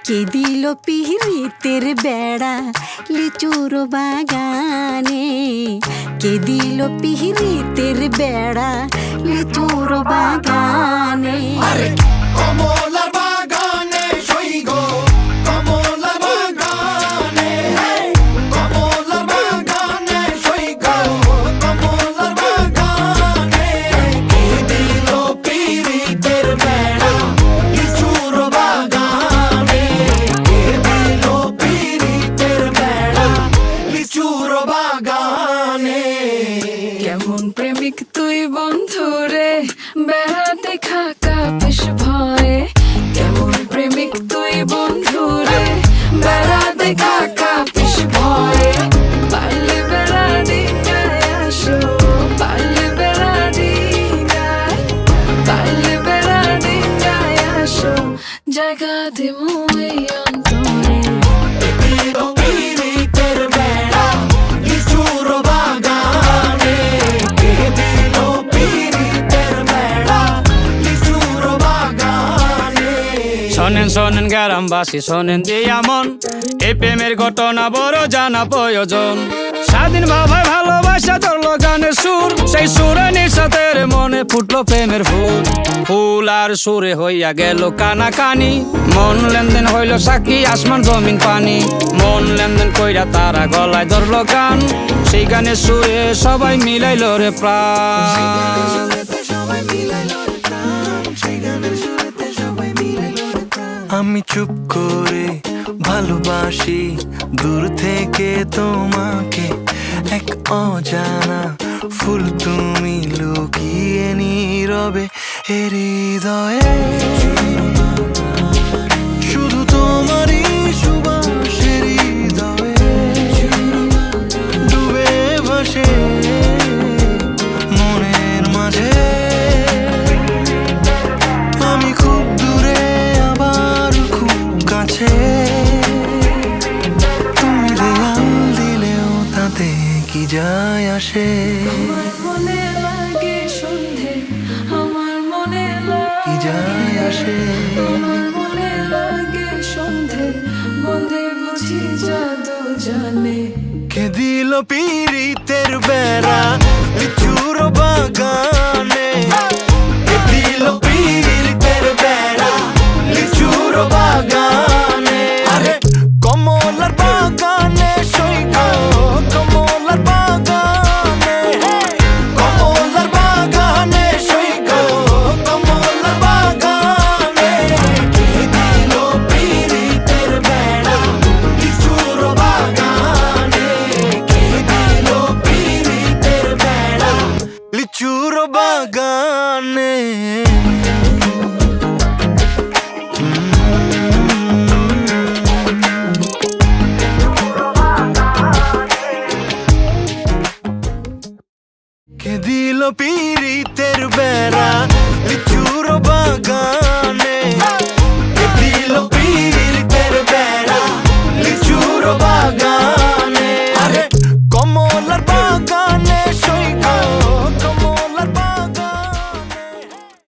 কে দিল পিরিতের বেড়া লিচুর বাগানে, কে দিল পিরিতের বেড়া লিচুর বাগানে। কমলার বাগানে সই গো, কমলার বাগানে, কমলার বাগানে সই গো, কমলার বাগানে। কে দিল পিরিতের বেড়া লিচুর বাগানে, কে দিল পিরিতের বেড়া লিচুর বাগানে। কেমন প্রেমিক তুই বন্ধু রে, বেড়া দেখা কাপিস ভয়ে। কেমন প্রেমিক তুই বন্ধু রে, বেড়া দেখা কাপিস ভয়ে। পারলে বেড়া ডিঙ্গায় আসো, পারলে বেড়া ডিঙ্গায়, পারলে বেড়া ডিঙ্গায় আসো, জায়গা দিমু এই অন্তরে। পিরিতের বেড়া লিচুর বাগানে, কে দিল পিরিতের বেড়া লিচুর বাগানে। শোনেন শোনেন গ্রামবাসী শোনেন দিয়া মন, এই প্রেমের ঘটনা বড় জানা প্রয়োজন। স্বাধীন ভাবায় ভালোবাসা ধরলো গানের সুর, সেই সুরে নিঃসাতের মনে ফুটলো প্রেমের ফুল। ফুল আর সুরে হইয়া গেল কানাকানি, মন লেনদেন হইল সাক্ষী আসমান জমিন পানি। মন লেনদেন কইরা তারা গলায় ধরলো গান, সেই গানের সুরে সবাই মিলাইল রে প্রাণ। আমি চুপ করে ভালোবাসি দূর থেকে তোমাকে, এক অজানা ফুল তুমি লুকিয়ে নীরবে হৃদয়ে। শুধু তোমারই সুবাস হৃদয়ে ডুবে ভাসে মনের মাঝে। আমি খুব দূরে আবার খুব কাছে, তুমি দেয়াল দিলেও তাতে কি যায় আসে। আমার মনে লাগে সন্ধে, আমার মনে কি যায় আসে। আমার মনে লাগে সন্ধে, বন্ধে বুঝি জাদু জানে। কে দিল পিরিতের বেড়া